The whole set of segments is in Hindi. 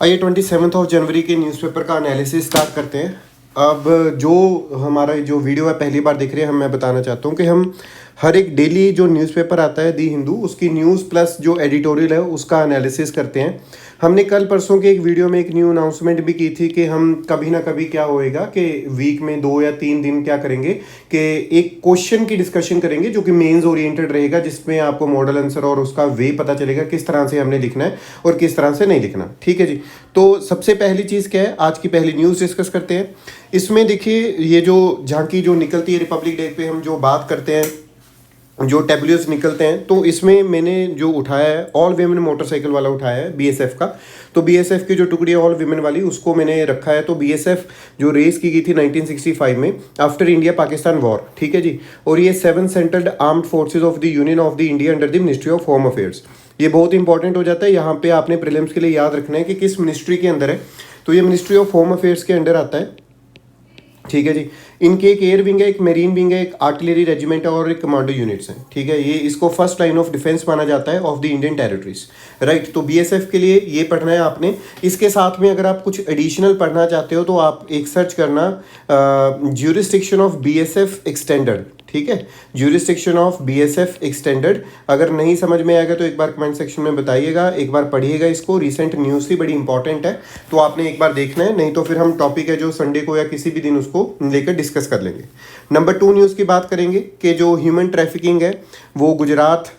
आइए 27 जनवरी के न्यूज़पेपर का एनालिसिस स्टार्ट करते हैं। अब जो हमारा जो वीडियो है पहली बार देख रहे हैं, मैं बताना चाहता हूँ कि हम हर एक डेली जो न्यूज़पेपर आता है दी हिंदू, उसकी न्यूज़ प्लस जो एडिटोरियल है उसका एनालिसिस करते हैं। हमने कल परसों के एक वीडियो में एक न्यू अनाउंसमेंट भी की थी कि हम कभी ना कभी क्या होएगा कि वीक में 2 या 3 दिन क्या करेंगे कि एक क्वेश्चन की डिस्कशन करेंगे जो कि मेंस ओरिएंटेड रहेगा, जिसमें आपको मॉडल आंसर और उसका वे पता चलेगा किस तरह से हमने लिखना है और किस तरह से नहीं लिखना। ठीक है जी। तो सबसे पहली चीज़ क्या है, आज की पहली न्यूज़ डिस्कस करते हैं। इसमें देखिए ये जो झांकी जो निकलती है रिपब्लिक डे पे, हम जो बात करते हैं, जो टैबलेट्स निकलते हैं, तो इसमें मैंने जो उठाया है ऑल वीमेन मोटरसाइकिल वाला उठाया है बीएसएफ का। तो बीएसएफ की जो टुकड़ी है ऑल वीमेन वाली, उसको मैंने रखा है। तो बीएसएफ जो रेस की गई थी 1965 में आफ्टर इंडिया पाकिस्तान वॉर, ठीक है जी। और ये 7 central armed forces of the union of the India under the ministry of home affairs. ये बहुत इंपॉर्टेंट हो जाता है, यहाँ पे आपने प्रीलिम्स के लिए याद रखना है कि किस मिनिस्ट्री के अंदर है। तो ये मिनिस्ट्री ऑफ होम अफेयर्स के अंडर आता है, ठीक है जी। इनके एक एयर विंग है, एक मेरीन विंग है, एक आर्टिलरी रेजिमेंट है और एक कमांडो यूनिट्स हैं, ठीक है। ये इसको फर्स्ट लाइन ऑफ डिफेंस माना जाता है of the Indian territories, right. तो बीएसएफ के लिए ये पढ़ना है आपने। इसके साथ में अगर आप कुछ एडिशनल पढ़ना चाहते हो तो आप एक सर्च करना ज्यूरिस्डिक्शन ऑफ बीएसएफ एक्सटेंडेड, ठीक है, ज्यूरिस्डिक्शन ऑफ बीएसएफ एक्सटेंडेड। अगर नहीं समझ में आएगा तो एक बार कमेंट सेक्शन में बताइएगा, एक बार पढ़िएगा इसको। रिसेंट न्यूज़ थी, बड़ी इंपॉर्टेंट है, तो आपने एक बार देखना है, नहीं तो फिर हम टॉपिक है जो संडे को या किसी भी दिन उसको लेकर डिस्कस कर लेंगे। नंबर 2 न्यूज़ की बात करेंगे कि जो ह्यूमन ट्रैफिकिंग है वो गुजरात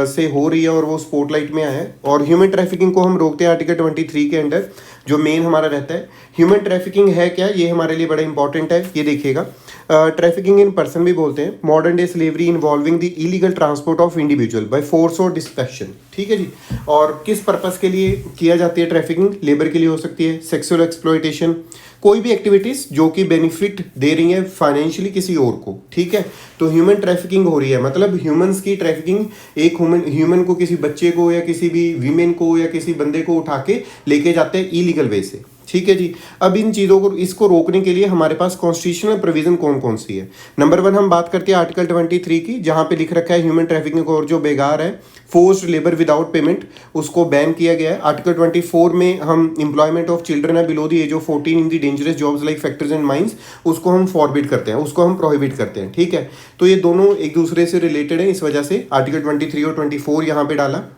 से हो रही है और वो स्पॉटलाइट में आया है। और ह्यूमन ट्रैफिकिंग को हम रोकते हैं आर्टिकल 23 के अंडर, जो मेन हमारा रहता है। ह्यूमन ट्रैफिकिंग है क्या, ये हमारे लिए बड़ा इंपॉर्टेंट है, ये देखिएगा। ट्रैफिकिंग इन पर्सन भी बोलते हैं, modern day slavery involving the illegal transport of individual by force और डिस्पेक्शन, ठीक है जी। और किस पर्पस के लिए किया जाती है ट्रैफिकिंग? लेबर के लिए हो सकती है, सेक्सुअल एक्सप्लॉयटेशन, कोई भी एक्टिविटीज जो कि बेनिफिट दे रही है फाइनेंशियली किसी और को, ठीक है। तो ह्यूमन ट्रैफिकिंग हो रही है, मतलब ह्यूमंस की ट्रैफिकिंग, एक ह्यूमन को किसी बच्चे को या किसी भी वीमेन को या किसी बंदे को उठा के लेके जाते हैं इलीगल वे से, ठीक है जी। अब इन चीज़ों को, इसको रोकने के लिए हमारे पास कॉन्स्टिट्यूशनल प्रोविजन कौन कौन सी है। नंबर 1 हम बात करते हैं आर्टिकल 23 की, जहां पे लिख रखा है ह्यूमन ट्रैफिकिंग और जो बेगार है, फोर्स्ड लेबर विदाउट पेमेंट, उसको बैन किया गया है। आर्टिकल 24 में हम एम्प्लॉयमेंट ऑफ चिल्ड्रन है below the age of 14 in the dangerous jobs like factories and mines, उसको हम फॉरबिड करते हैं, उसको हम प्रोहिबिट करते हैं, ठीक है। तो ये दोनों एक दूसरे से रिलेटेड है, इस वजह से आर्टिकल 23 और 24 यहाँ पे डाला।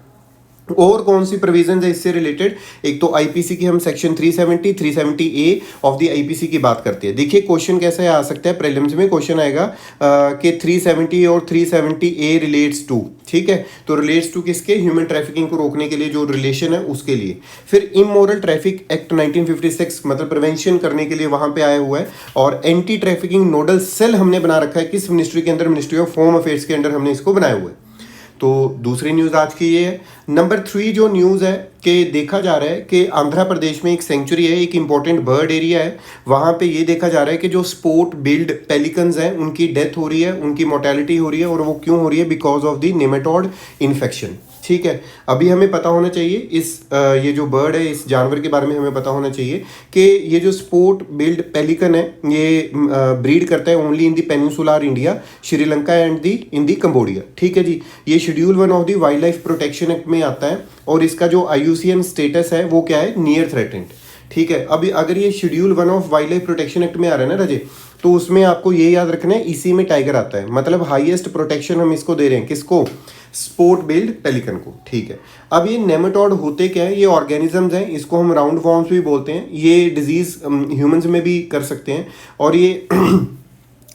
और कौन सी प्रोविजन है इससे रिलेटेड? एक तो आईपीसी की हम section 370 370 A of the IPC की बात करते हैं। देखिए क्वेश्चन कैसे आ सकता है, प्रीलिम्स में क्वेश्चन आएगा कि 370 और 370 ए रिलेट्स टू, ठीक है। तो रिलेट्स टू किसके? ह्यूमन ट्रैफिकिंग को रोकने के लिए जो रिलेशन है उसके लिए। फिर इमोरल ट्रैफिक एक्ट 1956, मतलब प्रिवेंशन करने के लिए वहां पे आया हुआ है। और एंटी ट्रैफिकिंग नोडल सेल हमने बना रखा है, किस मिनिस्ट्री के अंदर? मिनिस्ट्री ऑफ होम अफेयर्स के अंदर हमने इसको बनाया हुआ है। तो दूसरी न्यूज़ आज की ये है। नंबर 3 जो न्यूज़ है कि देखा जा रहा है कि आंध्र प्रदेश में एक सेंचुरी है, एक इंपॉर्टेंट बर्ड एरिया है, वहाँ पे ये देखा जा रहा है कि जो स्पोर्ट बिल्ड पेलिकन्स हैं उनकी डेथ हो रही है, उनकी मोर्टेलिटी हो रही है। और वो क्यों हो रही है? Because of the nematode infection, ठीक है। अभी हमें पता होना चाहिए इस ये जो बर्ड है, इस जानवर के बारे में हमें पता होना चाहिए कि ये जो स्पोर्ट बिल्ड पेलिकन है ये ब्रीड करता है only in the peninsular India, Sri Lanka and the in the Cambodia, ठीक है जी। ये schedule 1 of the wild life protection act में आता है और इसका जो IUCN स्टेटस है वो क्या है? नियर थ्रेटेंड, ठीक है। अभी अगर ये schedule 1 of wild life protection act में आ रहा है ना रजे, तो उसमें आपको ये याद रखना है इसी में टाइगर आता है, मतलब हाईएस्ट प्रोटेक्शन हम इसको दे रहे हैं, किसको? स्पोर्ट बिल्ड पेलिकन को, ठीक है। अब ये नेमेटोड होते क्या है? ये ऑर्गेनिजम्स हैं, इसको हम राउंड वॉर्म्स भी बोलते हैं। ये डिजीज ह्यूमंस में भी कर सकते हैं और ये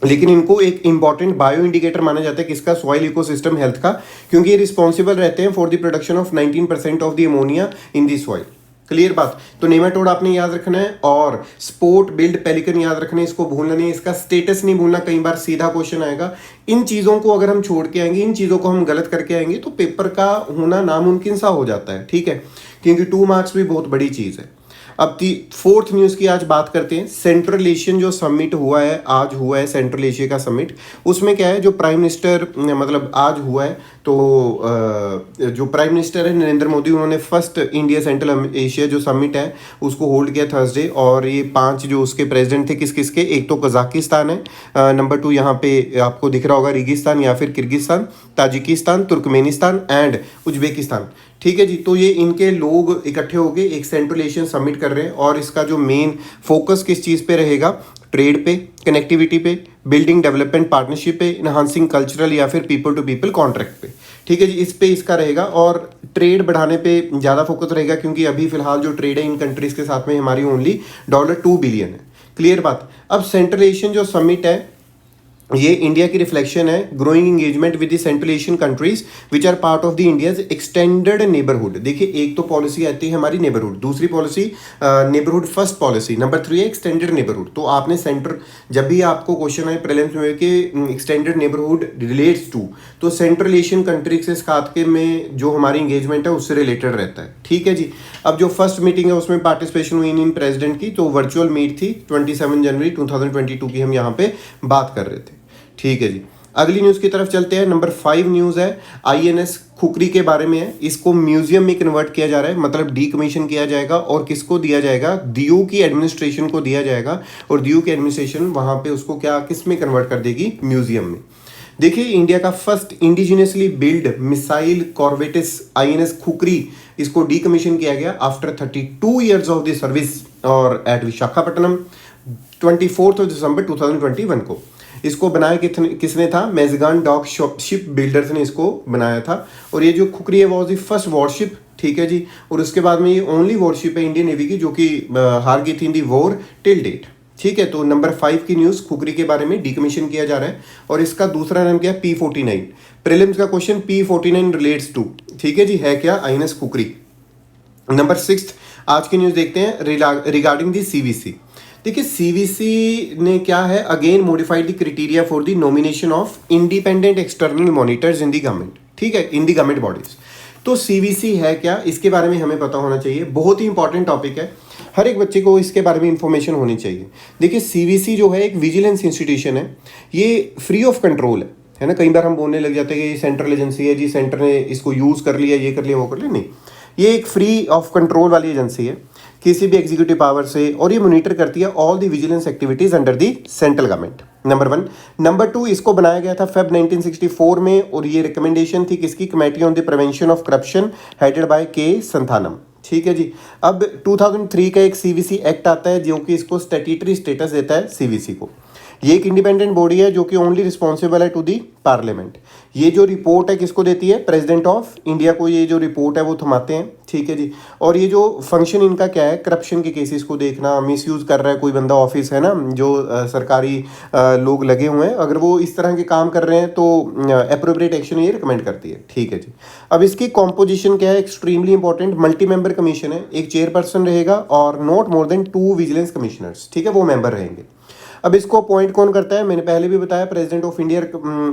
लेकिन इनको एक इंपॉर्टेंट बायो इंडिकेटर माना जाता है, किसका? सॉइल इकोसिस्टम हेल्थ का, क्योंकि ये रिस्पॉन्सिबल रहते हैं for the production of 19% of the ammonia in the soil. Clear बात? तो नेमाटोड आपने याद रखना है और स्पोर्ट बिल्ड पेलिकन याद रखना है, इसको भूलना नहीं, इसका स्टेटस नहीं भूलना, कई बार सीधा क्वेश्चन आएगा। इन चीज़ों को अगर हम छोड़ के आएंगे, इन चीज़ों को हम गलत करके आएंगे तो पेपर का होना नामुमकिन सा हो जाता है, ठीक है, क्योंकि 2 मार्क्स भी बहुत बड़ी चीज़ है। अब 4th न्यूज़ की आज बात करते हैं। सेंट्रल एशियन जो समिट हुआ है, आज हुआ है सेंट्रल एशिया का समिट। उसमें क्या है, जो प्राइम मिनिस्टर, मतलब आज हुआ है, तो जो प्राइम मिनिस्टर है नरेंद्र मोदी, उन्होंने फर्स्ट इंडिया सेंट्रल एशिया जो समिट है उसको होल्ड किया थर्सडे। और ये 5 जो उसके प्रेसिडेंट थे किस किस के? एक तो कजाकिस्तान है, नंबर 2 यहाँ पे आपको दिख रहा होगा रेगिस्तान या फिर Kyrgyzstan, Tajikistan, Turkmenistan and Uzbekistan, ठीक है जी। तो ये इनके लोग इकट्ठे होके एक सेंट्रल एशियन समिट कर रहे हैं और इसका जो मेन फोकस किस चीज़ पे रहेगा, ट्रेड पे, कनेक्टिविटी पे, बिल्डिंग डेवलपमेंट पार्टनरशिप पे, इनहांसिंग कल्चरल या फिर पीपल टू पीपल कॉन्ट्रैक्ट पे। ठीक है जी, इस पे इसका रहेगा और ट्रेड बढ़ाने पे ज़्यादा फोकस रहेगा क्योंकि अभी फिलहाल जो ट्रेड है इन कंट्रीज़ के साथ में हमारी ओनली $2 बिलियन है। क्लियर बात। अब सेंट्रल एशियन जो समिट है ये इंडिया की रिफ्लेक्शन है growing engagement with the Central Asian countries which are part of the India's extended neighbourhood. देखिए, एक तो पॉलिसी आती है हमारी नेबरहुड, दूसरी policy neighbourhood first policy, number 3 है एक्सटेंडेड नेबरहुड। तो आपने सेंटर, जब भी आपको क्वेश्चन आए प्रीलिम्स में कि एक्सटेंडेड नेबरहुड रिलेट्स टू, तो सेंट्रल एशियन कंट्री के साथ के में जो हमारी इंगेजमेंट है उससे रिलेटेड रहता है। ठीक है जी। अब जो फर्स्ट मीटिंग है उसमें पार्टिसिपेशन हुई इन प्रेसिडेंट की, तो वर्चुअल मीट थी 27 जनवरी 2022 की हम यहाँ पे बात कर रहे थे। ठीक है जी। अगली न्यूज़ की तरफ चलते हैं। नंबर 5 न्यूज़ है INS खुकरी के बारे में है। इसको म्यूजियम में कन्वर्ट किया जा रहा है, मतलब डीकमीशन किया जाएगा और किसको दिया जाएगा, दीयू की एडमिनिस्ट्रेशन को दिया जाएगा और दीयू की एडमिनिस्ट्रेशन वहाँ पे उसको क्या किस में कन्वर्ट कर देगी, म्यूजियम में। देखिए, इंडिया का first indigenously built missile corvettes INS Khukri, इसको डीकमीशन किया गया after 32 years of the service और एट विशाखापट्टनम 24 दिसंबर 2021 को। इसको बनाया किसने था, मेजगान डॉक शिप बिल्डर्स ने इसको बनाया था। और ये जो खुकरी है वॉज द फर्स्ट वॉरशिप। ठीक है जी। और उसके बाद में ये ओनली वॉरशिप है इंडियन नेवी की जो कि हार गई थी इन दी वॉर टिल डेट। ठीक है। तो नंबर 5 की न्यूज़ खुकरी के बारे में डीकमीशन किया जा रहा है और इसका दूसरा नाम क्या है, P49। प्रीलिम्स का क्वेश्चन P49 रिलेट्स टू, ठीक है जी, है क्या, INS खुकरी। नंबर 6 आज की न्यूज़ देखते हैं रिगार्डिंग दी CVC। देखिए, CVC ने क्या है, again modified the criteria for the nomination of independent external monitors in the government. ठीक है, इन द गवर्नमेंट बॉडीज। तो CVC है क्या, इसके बारे में हमें पता होना चाहिए। बहुत ही इंपॉर्टेंट टॉपिक है, हर एक बच्चे को इसके बारे में इंफॉर्मेशन होनी चाहिए। देखिए, CVC जो है एक विजिलेंस इंस्टीट्यूशन है, ये फ्री ऑफ कंट्रोल है ना। कई बार हम बोलने लग जाते हैं कि ये सेंट्रल एजेंसी है जी, सेंटर ने इसको यूज़ कर लिया, ये कर लिया, वो कर लिया। नहीं, ये एक फ्री ऑफ कंट्रोल वाली एजेंसी है किसी भी एग्जीक्यूटिव पावर से, और ये मॉनिटर करती है all the vigilance activities under the central government. Number 1। Number 2, इसको बनाया गया था Feb 1964 में और ये रिकमेंडेशन थी किसकी, committee on the prevention of corruption headed by K Santhanam. ठीक है जी। अब 2003 का एक CVC एक्ट आता है जो कि इसको स्टैट्यूटरी स्टेटस देता है CVC को। ये एक इंडिपेंडेंट बॉडी है जो कि ओनली रिस्पॉन्सिबल है टू दी पार्लियामेंट। ये जो रिपोर्ट है किसको देती है, प्रेसिडेंट ऑफ इंडिया को ये जो रिपोर्ट है वो थमाते हैं। ठीक है जी। और ये जो फंक्शन इनका क्या है, करप्शन के केसेस को देखना, मिसयूज़ कर रहा है कोई बंदा, ऑफिस है ना जो सरकारी लोग लगे हुए हैं, अगर वो इस तरह के काम कर रहे हैं तो अप्रोप्रिएट एक्शन ये रिकमेंड करती है। ठीक है जी। अब इसकी कॉम्पोजिशन क्या है, extremely important, multi member commission है, एक चेयरपर्सन रहेगा और not more than 2 vigilance commissioners, ठीक है, वो मेंबर रहेंगे। अब इसको अपॉइंट कौन करता है, मैंने पहले भी बताया, प्रेसिडेंट ऑफ इंडिया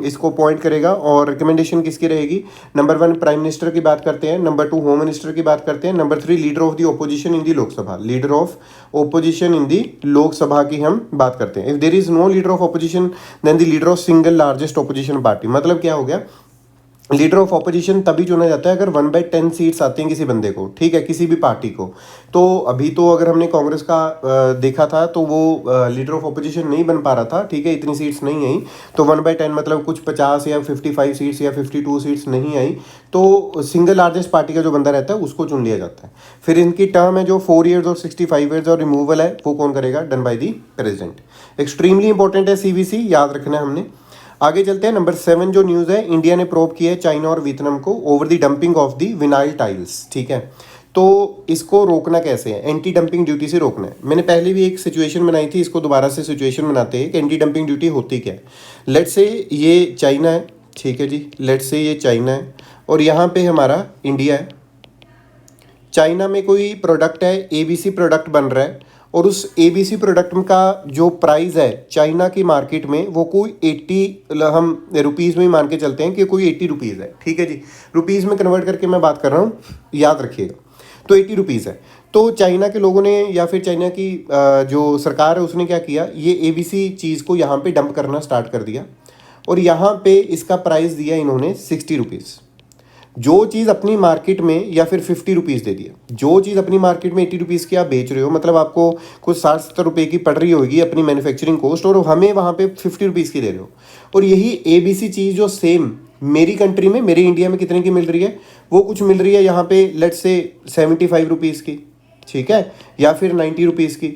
इसको अपॉइंट करेगा और रिकमेंडेशन किसकी रहेगी, नंबर 1 प्राइम मिनिस्टर की बात करते हैं, नंबर 2 होम मिनिस्टर की बात करते हैं, number 3 leader of the opposition in the Lok Sabha, leader of opposition in the Lok Sabha की हम बात करते हैं। If there is no leader of opposition then the leader of single largest opposition party. मतलब क्या हो गया, लीडर ऑफ ऑपोजिशन तभी चुना जाता है अगर 1/10 सीट्स आती हैं किसी बंदे को, ठीक है, किसी भी पार्टी को। तो अभी तो अगर हमने कांग्रेस का देखा था तो वो लीडर ऑफ ऑपोजिशन नहीं बन पा रहा था, ठीक है, इतनी सीट्स नहीं आई। तो 1/10 मतलब कुछ 50 या 55 सीट्स या 52 सीट्स नहीं आई, तो सिंगल लार्जेस्ट पार्टी का जो बंदा रहता है उसको चुन लिया जाता है। फिर इनकी टर्म है जो 4 ईयर्स और 65 ईयर्स और रिमूवल है, वो कौन करेगा, done by the president. Extremely important है CVC, याद रखना है हमने। आगे चलते हैं। नंबर 7 जो न्यूज़ है, इंडिया ने प्रोब किया है चाइना और वियतनाम को over the dumping of the vinyl tiles. ठीक है, तो इसको रोकना कैसे है, एंटी डंपिंग ड्यूटी से रोकना है। मैंने पहले भी एक सिचुएशन बनाई थी, इसको दोबारा से सिचुएशन बनाते हैं कि एंटी डंपिंग ड्यूटी होती क्या है। लेट्स से ये चाइना है, ठीक है जी, लेट्स से ये चाइना है और यहाँ पे हमारा इंडिया है। चाइना में कोई प्रोडक्ट है, ABC प्रोडक्ट बन रहा है और उस ABC प्रोडक्ट का जो प्राइस है चाइना की मार्केट में वो कोई 80, हम रुपीज़ में ही मान के चलते हैं कि कोई 80 रुपीज़ है, ठीक है जी, रुपीज़ में कन्वर्ट करके मैं बात कर रहा हूँ, याद रखिएगा। तो 80 रुपीज़ है। तो चाइना के लोगों ने या फिर चाइना की जो सरकार है उसने क्या किया, ये ABC चीज़ को यहाँ पे डंप करना स्टार्ट कर दिया और यहाँ पे इसका प्राइस दिया इन्होंने 60 रुपीज़। जो चीज़ अपनी मार्केट में या फिर 50 रुपीज़ दे दिया, जो चीज़ अपनी मार्केट में 80 रुपीज़ की आप बेच रहे हो, मतलब आपको कुछ 60-70 रुपये की पड़ रही होगी अपनी मैन्युफैक्चरिंग कॉस्ट और हमें वहाँ पे 50 रुपीज़ की दे रहे हो। और यही ABC चीज़ जो सेम मेरी कंट्री में, मेरे इंडिया में कितने की मिल रही है, वो कुछ मिल रही है यहाँ पे लेट्स से 75 रुपीज़ की, ठीक है, या फिर 90 रुपीज़ की।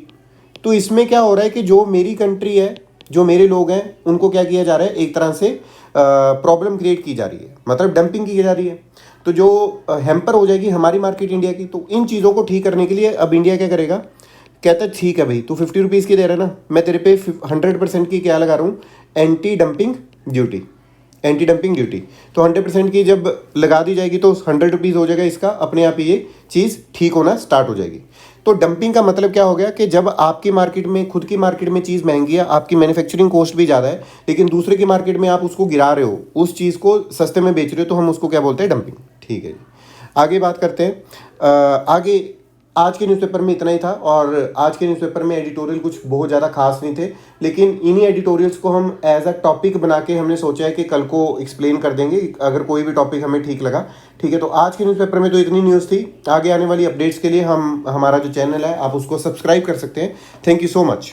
तो इसमें क्या हो रहा है कि जो मेरी कंट्री है, जो मेरे लोग हैं, उनको क्या किया जा रहा है, एक तरह से प्रॉब्लम क्रिएट की जा रही है, मतलब डंपिंग की जा रही है। तो जो हैम्पर हो जाएगी हमारी मार्केट इंडिया की। तो इन चीज़ों को ठीक करने के लिए अब इंडिया क्या करेगा, कहता है ठीक है भाई, तू 50 रुपीज़ की दे रहा है ना, मैं तेरे पे 100% की क्या लगा रहा हूँ, anti dumping duty. Anti dumping duty तो 100% की जब लगा दी जाएगी तो 100 रुपीज़ हो जाएगा इसका, अपने आप ही ये चीज़ ठीक होना स्टार्ट हो जाएगी। तो डंपिंग का मतलब क्या हो गया कि जब आपकी मार्केट में, खुद की मार्केट में चीज़ महंगी है, आपकी मैन्युफैक्चरिंग कॉस्ट भी ज़्यादा है, लेकिन दूसरे की मार्केट में आप उसको गिरा रहे हो, उस चीज़ को सस्ते में बेच रहे हो, तो हम उसको क्या बोलते हैं, डंपिंग। ठीक है जी, आगे बात करते हैं। आगे आज के न्यूज़पेपर में इतना ही था, और आज के न्यूज़पेपर में एडिटोरियल कुछ बहुत ज़्यादा खास नहीं थे, लेकिन इन्हीं एडिटोरियल्स को हम एज अ टॉपिक बना के हमने सोचा है कि कल को एक्सप्लेन कर देंगे अगर कोई भी टॉपिक हमें ठीक लगा। ठीक है, तो आज के न्यूज़पेपर में तो इतनी न्यूज़ थी। आगे आने वाली अपडेट्स के लिए हमारा जो चैनल है आप उसको सब्सक्राइब कर सकते हैं। Thank you so much.